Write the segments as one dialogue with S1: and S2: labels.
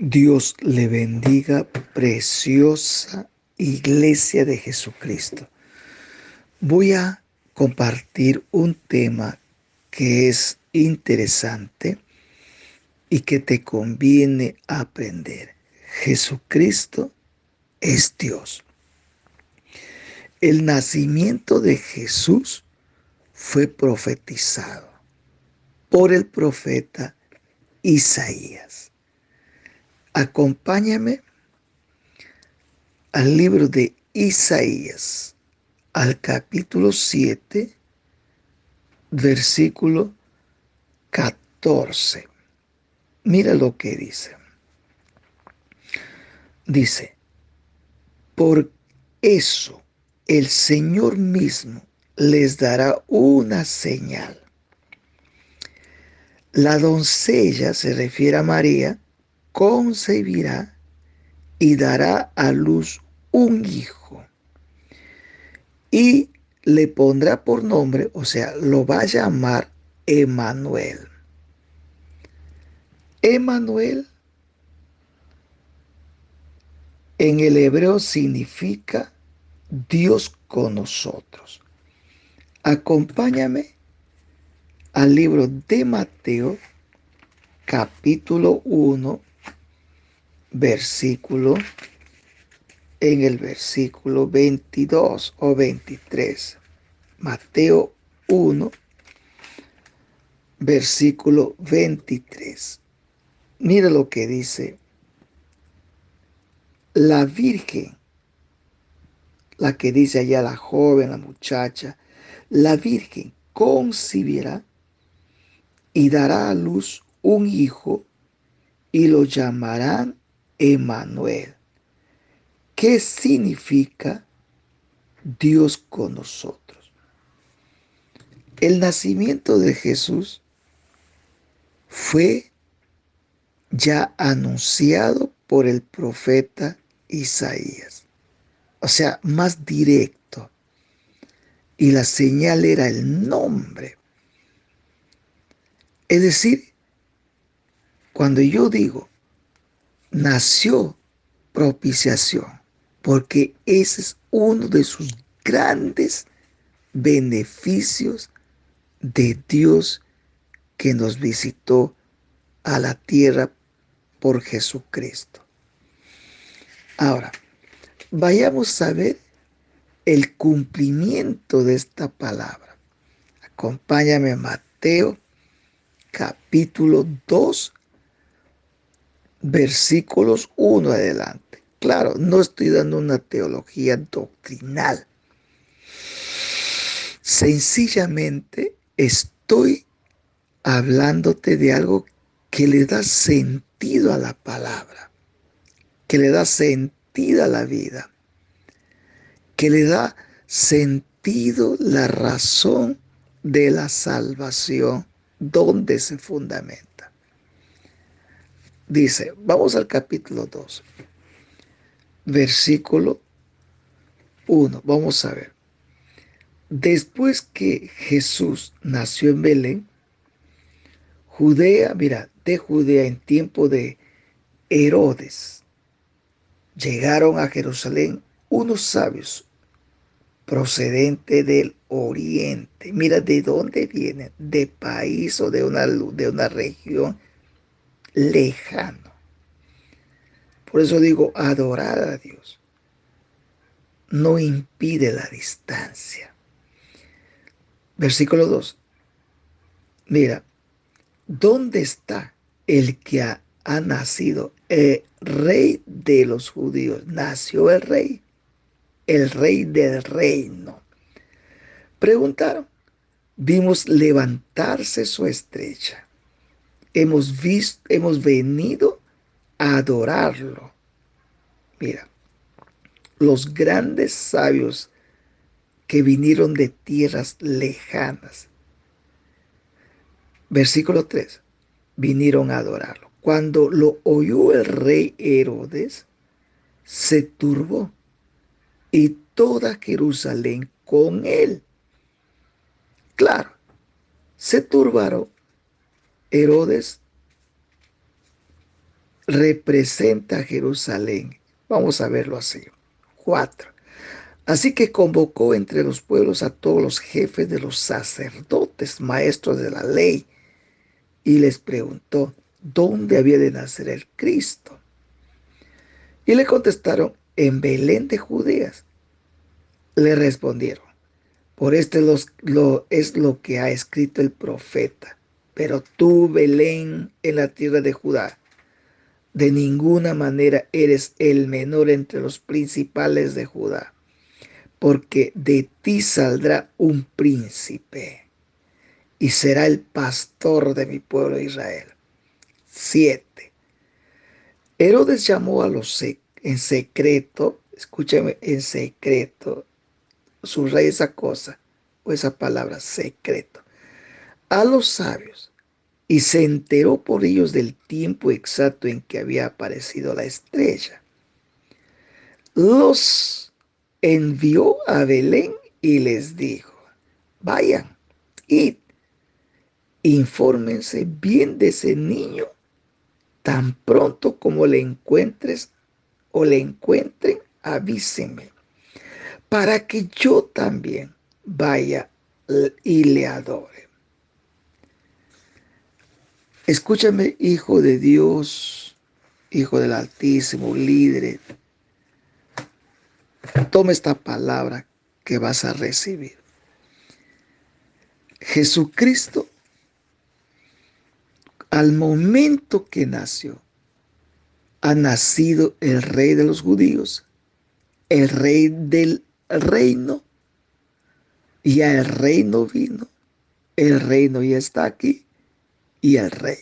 S1: Dios le bendiga, preciosa Iglesia de Jesucristo. Voy a compartir un tema que es interesante y que te conviene aprender. Jesucristo es Dios. El nacimiento de Jesús fue profetizado por el profeta Isaías. Acompáñame al libro de Isaías, al capítulo 7, versículo 14. Mira lo que dice. Dice, por eso el Señor mismo les dará una señal. La doncella, se refiere a María, concebirá y dará a luz un hijo. Y le pondrá por nombre, o sea, lo va a llamar Emmanuel. Emmanuel en el hebreo significa Dios con nosotros. Acompáñame al libro de Mateo, capítulo 1, en el versículo 22 o 23. Mateo 1, versículo 23. Mira lo que dice. La virgen, la que dice allá la joven, la muchacha, la virgen concebirá y dará a luz un hijo y lo llamarán Emmanuel. ¿Qué significa Dios con nosotros? El nacimiento de Jesús fue ya anunciado por el profeta Isaías. O sea, más directo. Y la señal era el nombre. Es decir, cuando yo digo nació propiciación, porque ese es uno de sus grandes beneficios de Dios que nos visitó a la tierra por Jesucristo. Ahora, vayamos a ver el cumplimiento de esta palabra. Acompáñame a Mateo capítulo 2, versículos 1 adelante. Claro, no estoy dando una teología doctrinal. Sencillamente estoy hablándote de algo que le da sentido a la palabra, que le da sentido a la vida, que le da sentido la razón de la salvación, donde se fundamenta. Dice, vamos al capítulo 2, versículo 1. Vamos a ver. Después que Jesús nació en Belén, Judea, mira, de Judea en tiempo de Herodes, llegaron a Jerusalén unos sabios procedentes del oriente. Mira de dónde vienen, de país o de una región lejano. Por eso digo, adorar a Dios no impide la distancia. Versículo 2. Mira, ¿dónde está el que ha nacido? El rey de los judíos. Nació el rey del reino. Preguntaron, vimos levantarse su estrella. Hemos venido a adorarlo. Mira, los grandes sabios que vinieron de tierras lejanas. Versículo 3. Vinieron a adorarlo. Cuando lo oyó el rey Herodes, se turbó y toda Jerusalén con él. Claro, se turbaron. Herodes representa a Jerusalén. Vamos a verlo así. 4. Así que convocó entre los pueblos a todos los jefes de los sacerdotes, maestros de la ley, y les preguntó dónde había de nacer el Cristo. Y le contestaron, en Belén de Judea. Le respondieron, por es lo que ha escrito el profeta. Pero tú, Belén, en la tierra de Judá, de ninguna manera eres el menor entre los principales de Judá, porque de ti saldrá un príncipe y será el pastor de mi pueblo Israel. 7. Herodes llamó a los en secreto, escúchame, en secreto, subraya esa cosa o esa palabra, secreto, a los sabios, y se enteró por ellos del tiempo exacto en que había aparecido la estrella. Los envió a Belén y les dijo, vayan, id, infórmense bien de ese niño, tan pronto como le encuentres o le encuentren, avísenme, para que yo también vaya y le adore. Escúchame, hijo de Dios, hijo del Altísimo, líder, toma esta palabra que vas a recibir. Jesucristo, al momento que nació, ha nacido el Rey de los judíos, el Rey del reino, y ya el reino vino, el reino ya está aquí, y el Rey,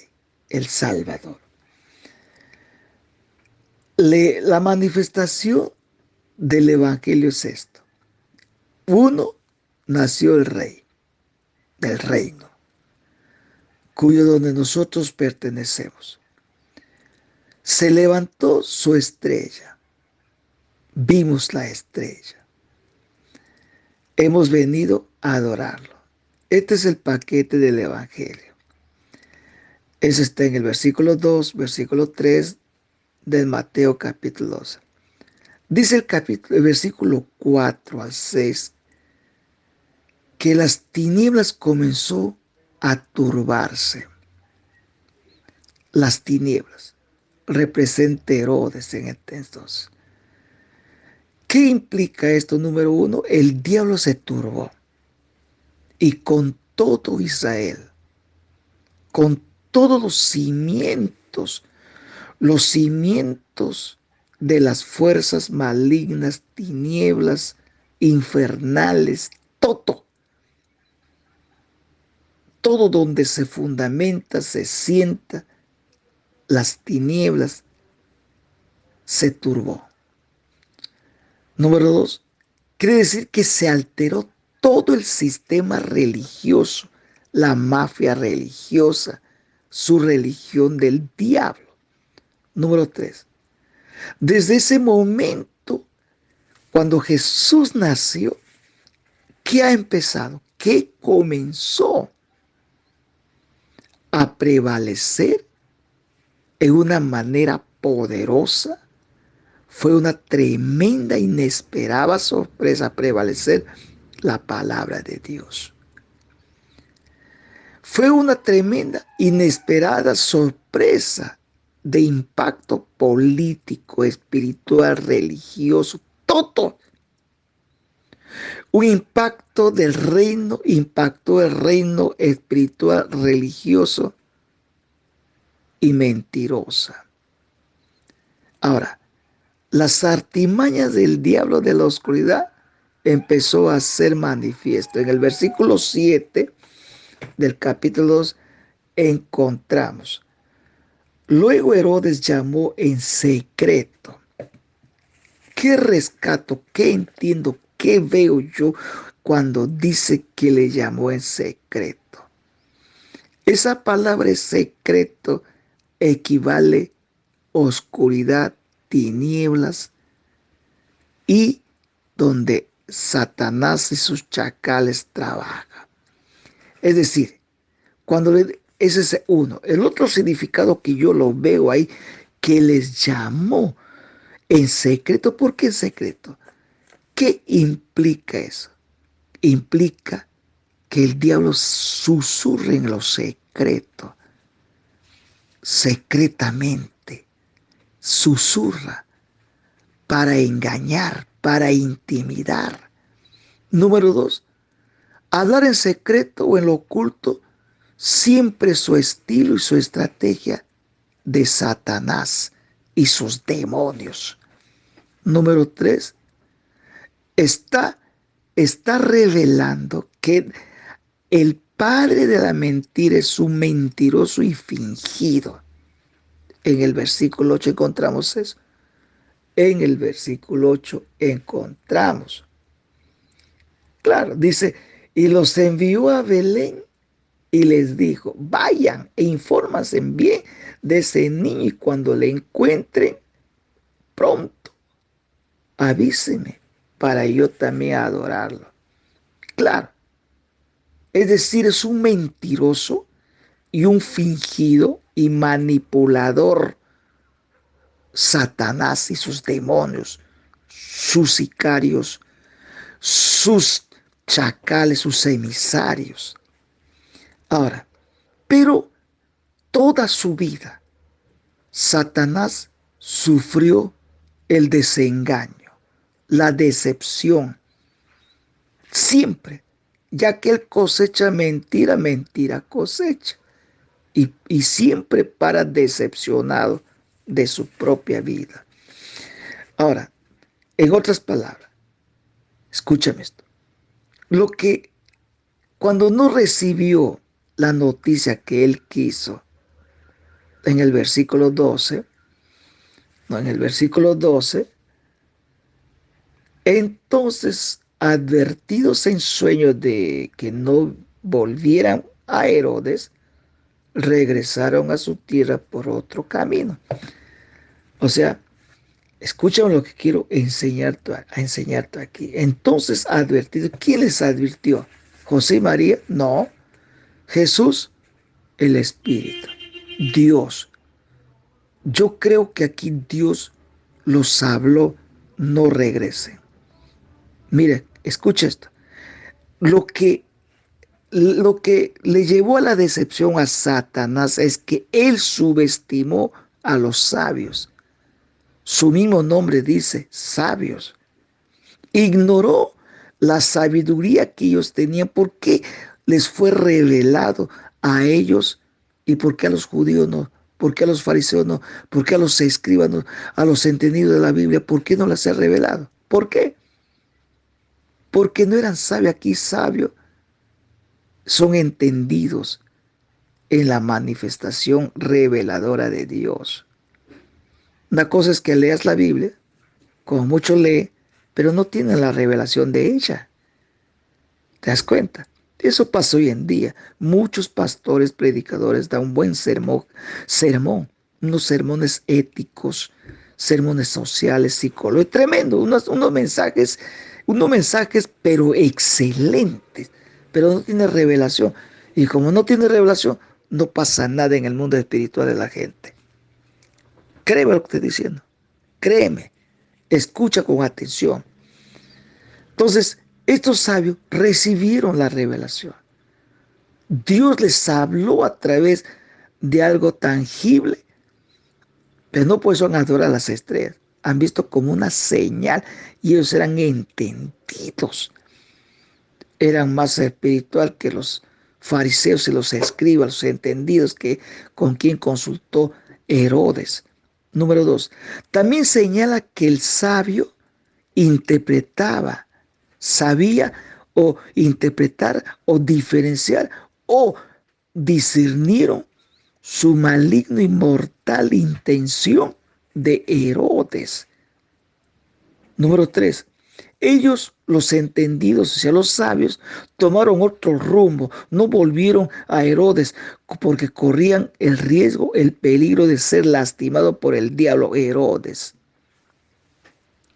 S1: el Salvador. La manifestación del Evangelio es esto. Uno, nació el Rey del reino, cuyo donde nosotros pertenecemos. Se levantó su estrella. Vimos la estrella. Hemos venido a adorarlo. Este es el paquete del Evangelio. Eso está en el versículo 2, versículo 3 del Mateo capítulo 12. Dice el versículo 4 al 6 que las tinieblas comenzó a turbarse. Las tinieblas representa Herodes en este entonces. ¿Qué implica esto? Número 1, el diablo se turbó. Y con todo Israel, con todos los cimientos de las fuerzas malignas, tinieblas, infernales, todo donde se fundamenta, se sienta, las tinieblas, se turbó. Número 2, quiere decir que se alteró todo el sistema religioso, la mafia religiosa, su religión del diablo. Número 3, desde ese momento, cuando Jesús nació, ¿qué ha empezado? ¿Qué comenzó a prevalecer en una manera poderosa? Fue una tremenda, inesperada sorpresa prevalecer la palabra de Dios. Fue una tremenda, inesperada sorpresa de impacto político, espiritual, religioso, todo. Un impacto del reino, impactó el reino espiritual, religioso y mentirosa. Ahora, las artimañas del diablo de la oscuridad empezó a ser manifiesto. En el versículo 7 del capítulo 2 encontramos. Luego Herodes llamó en secreto. ¿Qué rescato? ¿Qué entiendo? ¿Qué veo yo cuando dice que le llamó en secreto? Esa palabra secreto equivale a oscuridad, tinieblas y donde Satanás y sus chacales trabajan. Es decir, ese es uno. El otro significado que yo lo veo ahí, que les llamó en secreto. ¿Por qué en secreto? ¿Qué implica eso? Implica que el diablo susurre en lo secreto, secretamente, susurra para engañar, para intimidar. Número 2, hablar en secreto o en lo oculto, siempre su estilo y su estrategia de Satanás y sus demonios. Número 3, está revelando que el padre de la mentira es un mentiroso y fingido. En el versículo 8 encontramos eso. En el versículo 8 encontramos. Claro, dice, y los envió a Belén y les dijo, vayan e infórmense bien de ese niño y cuando le encuentren, pronto, avísenme para yo también adorarlo. Claro, es decir, es un mentiroso y un fingido y manipulador, Satanás y sus demonios, sus sicarios, sus chacales, sus emisarios. Ahora, pero toda su vida, Satanás sufrió el desengaño, la decepción, siempre, ya que él cosecha mentira, mentira cosecha. Y siempre para decepcionado de su propia vida. Ahora, en otras palabras, escúchame esto. Lo que cuando no recibió la noticia que él quiso, en el versículo 12, entonces, advertidos en sueños de que no volvieran a Herodes, regresaron a su tierra por otro camino. O sea, escúchame lo que quiero enseñarte aquí. Entonces, advertido. ¿Quién les advirtió? ¿José y María? No. Jesús, el Espíritu. Dios. Yo creo que aquí Dios los habló, no regresen. Mire, escucha esto. Lo que le llevó a la decepción a Satanás es que él subestimó a los sabios. Su mismo nombre dice sabios. Ignoró la sabiduría que ellos tenían porque les fue revelado a ellos y por qué a los judíos no, por qué a los fariseos no, por qué a los escribas no, a los entendidos de la Biblia, por qué no las ha revelado. ¿Por qué? Porque no eran sabios. Aquí sabios son entendidos en la manifestación reveladora de Dios. Una cosa es que leas la Biblia, como muchos leen, pero no tienen la revelación de ella. ¿Te das cuenta? Eso pasa hoy en día. Muchos pastores, predicadores dan un buen sermón, unos sermones éticos, sermones sociales, psicológicos, tremendo, unos mensajes, pero excelentes, pero no tiene revelación. Y como no tiene revelación, no pasa nada en el mundo espiritual de la gente. Créeme lo que estoy diciendo. Créeme. Escucha con atención. Entonces, estos sabios recibieron la revelación. Dios les habló a través de algo tangible, pero no por eso han adorado a las estrellas. Han visto como una señal y ellos eran entendidos. Eran más espiritual que los fariseos y los escribas, los entendidos que con quien consultó Herodes. Número 2. También señala que el sabio interpretaba, sabía o interpretar o diferenciar o discernieron su maligno y mortal intención de Herodes. Número 3. Ellos, los entendidos, o sea, los sabios, tomaron otro rumbo, no volvieron a Herodes porque corrían el riesgo, el peligro de ser lastimados por el diablo Herodes.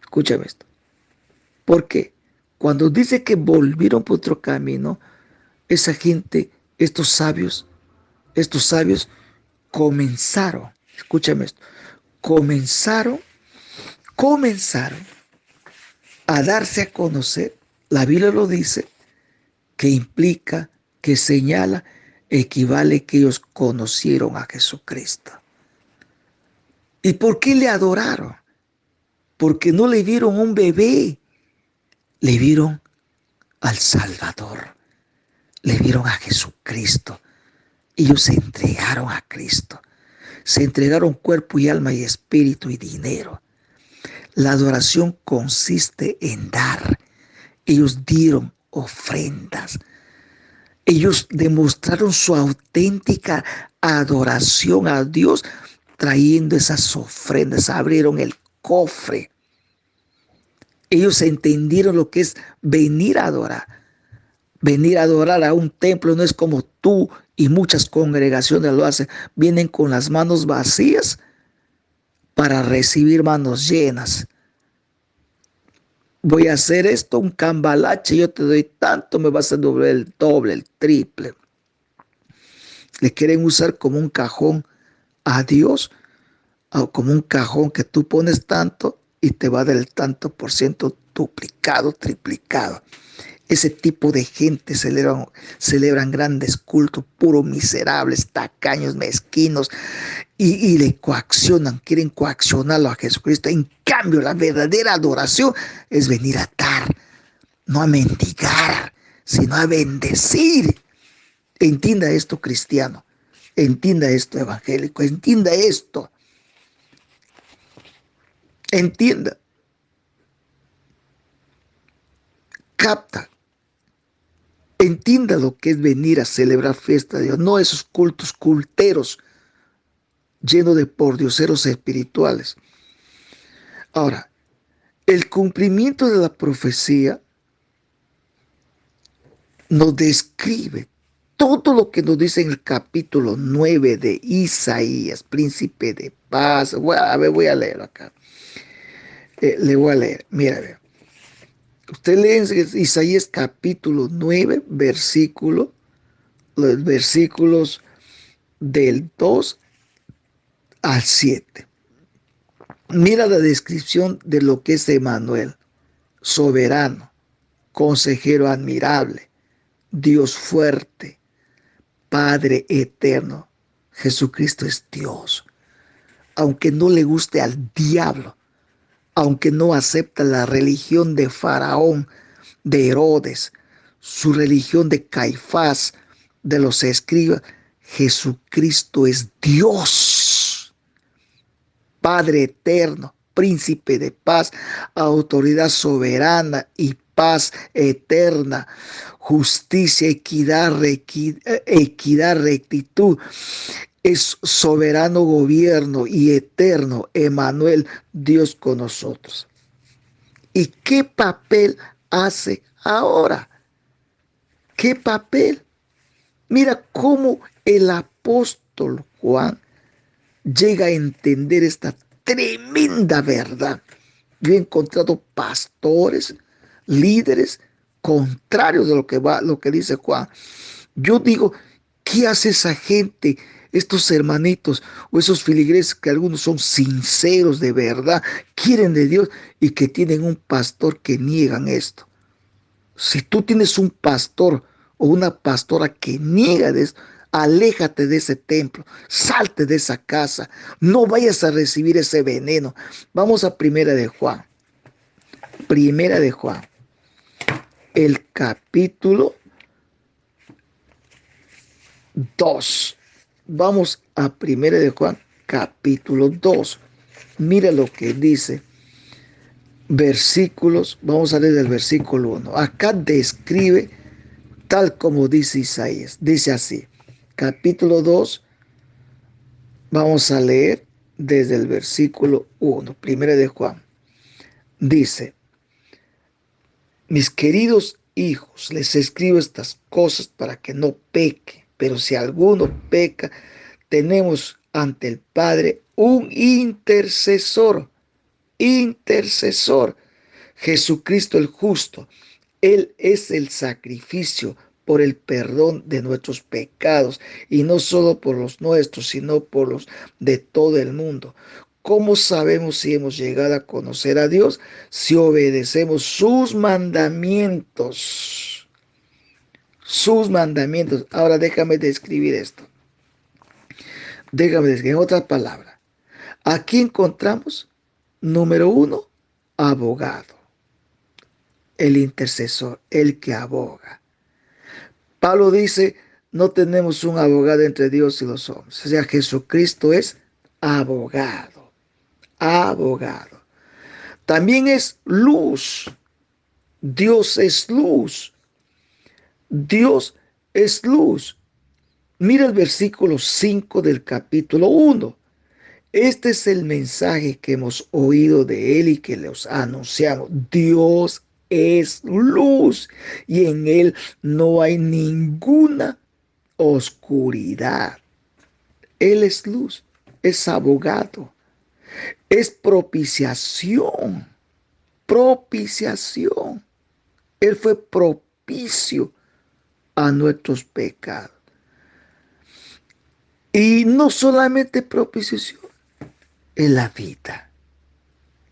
S1: Escúchame esto. Porque cuando dice que volvieron por otro camino, esa gente, estos sabios comenzaron, escúchame esto, comenzaron a darse a conocer. La Biblia lo dice, que implica, que señala, equivale que ellos conocieron a Jesucristo. ¿Y por qué le adoraron? Porque no le vieron un bebé, le vieron al Salvador, le vieron a Jesucristo. Ellos se entregaron a Cristo, se entregaron cuerpo y alma y espíritu y dinero. La adoración consiste en dar. Ellos dieron ofrendas. Ellos demostraron su auténtica adoración a Dios trayendo esas ofrendas. Abrieron el cofre. Ellos entendieron lo que es venir a adorar. Venir a adorar a un templo no es como tú y muchas congregaciones lo hacen. Vienen con las manos vacías para recibir manos llenas. Voy a hacer esto, un cambalache, yo te doy tanto, me vas a devolver el doble, el triple. Le quieren usar como un cajón a Dios, o como un cajón que tú pones tanto y te va a dar el tanto por ciento duplicado, triplicado. Ese tipo de gente celebran grandes cultos, puros miserables, tacaños, mezquinos, y le coaccionan, quieren coaccionarlo a Jesucristo. En cambio, la verdadera adoración es venir a dar, no a mendigar, sino a bendecir. Entienda esto, cristiano. Entienda esto, evangélico. Entienda esto. Entienda. Capta. Entienda lo que es venir a celebrar fiesta de Dios, no esos cultos culteros llenos de pordioseros espirituales. Ahora, el cumplimiento de la profecía nos describe todo lo que nos dice en el capítulo 9 de Isaías, príncipe de paz. Voy a leerlo acá. Le voy a leer. Mira, ve. Usted lee en Isaías capítulo 9, los versículos del 2 al 7. Mira la descripción de lo que es Emmanuel: soberano, consejero admirable, Dios fuerte, Padre eterno. Jesucristo es Dios. Aunque no le guste al diablo, aunque no acepta la religión de Faraón, de Herodes, su religión de Caifás, de los escribas, Jesucristo es Dios, Padre eterno, príncipe de paz, autoridad soberana y paz eterna, justicia, equidad, rectitud. Es soberano gobierno y eterno, Emmanuel, Dios con nosotros. ¿Y qué papel hace ahora? ¿Qué papel? Mira cómo el apóstol Juan llega a entender esta tremenda verdad. Yo he encontrado pastores, líderes contrarios de lo que dice Juan. Yo digo, ¿qué hace esa gente? Estos hermanitos o esos filigreses que algunos son sinceros de verdad, quieren de Dios y que tienen un pastor que niegan esto. Si tú tienes un pastor o una pastora que niega de esto, aléjate de ese templo, salte de esa casa, no vayas a recibir ese veneno. Vamos a Primera de Juan, el capítulo 2. Vamos a Primera de Juan, capítulo 2. Mira lo que dice. Versículos, vamos a leer del versículo 1. Acá describe tal como dice Isaías. Dice así, capítulo 2, vamos a leer desde el versículo 1. Primera de Juan. Dice, mis queridos hijos, les escribo estas cosas para que no peque. Pero si alguno peca, tenemos ante el Padre un intercesor, Jesucristo el justo. Él es el sacrificio por el perdón de nuestros pecados, y no solo por los nuestros, sino por los de todo el mundo. ¿Cómo sabemos si hemos llegado a conocer a Dios? Si obedecemos sus mandamientos. Sus mandamientos. Ahora déjame describir esto. Déjame describir en otras palabras. Aquí encontramos, número uno, abogado. El intercesor, el que aboga. Pablo dice, no tenemos un abogado entre Dios y los hombres. O sea, Jesucristo es abogado. Abogado. También es luz. Dios es luz. Dios es luz. Mira el versículo 5 del capítulo 1. Este es el mensaje que hemos oído de Él y que les anunciamos. Dios es luz y en Él no hay ninguna oscuridad. Él es luz, es abogado, es propiciación. Propiciación. Él fue propicio a nuestros pecados. Y no solamente propiciación, es la vida.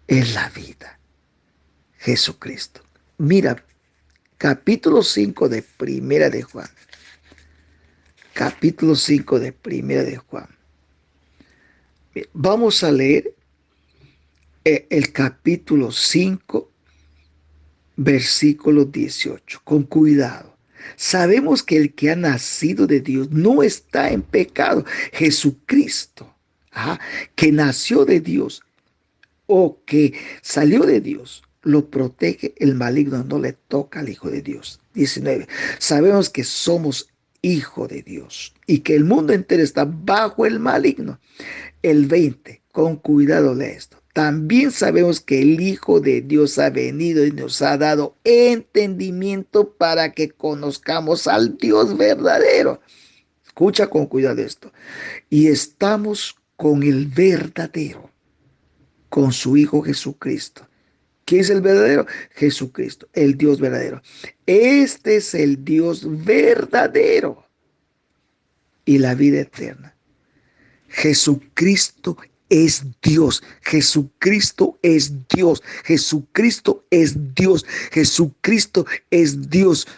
S1: Es la vida. Jesucristo. Mira, capítulo 5 de Primera de Juan. Capítulo 5 de Primera de Juan. Vamos a leer el capítulo 5, versículo 18. Con cuidado. Sabemos que el que ha nacido de Dios no está en pecado. Jesucristo, que nació de Dios o que salió de Dios, lo protege el maligno, no le toca al Hijo de Dios. 19. Sabemos que somos hijo de Dios y que el mundo entero está bajo el maligno. El 20. Con cuidado lee esto. También sabemos que el Hijo de Dios ha venido y nos ha dado entendimiento para que conozcamos al Dios verdadero. Escucha con cuidado esto. Y estamos con el verdadero, con su Hijo Jesucristo. ¿Quién es el verdadero? Jesucristo, el Dios verdadero. Este es el Dios verdadero y la vida eterna. Jesucristo es Dios. Jesucristo es Dios. Jesucristo es Dios. Jesucristo es Dios.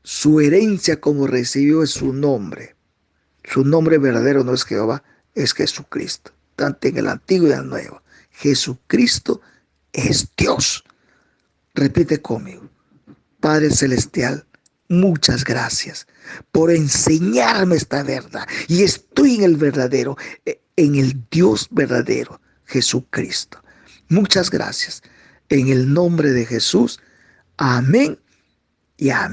S1: Su herencia como recibió es su nombre. Su nombre verdadero no es Jehová, es Jesucristo. Tanto en el Antiguo y en el Nuevo. Jesucristo es Dios. Repite conmigo. Padre Celestial, muchas gracias por enseñarme esta verdad. Y estoy en el verdadero, en el Dios verdadero, Jesucristo. Muchas gracias. En el nombre de Jesús. Amén y amén.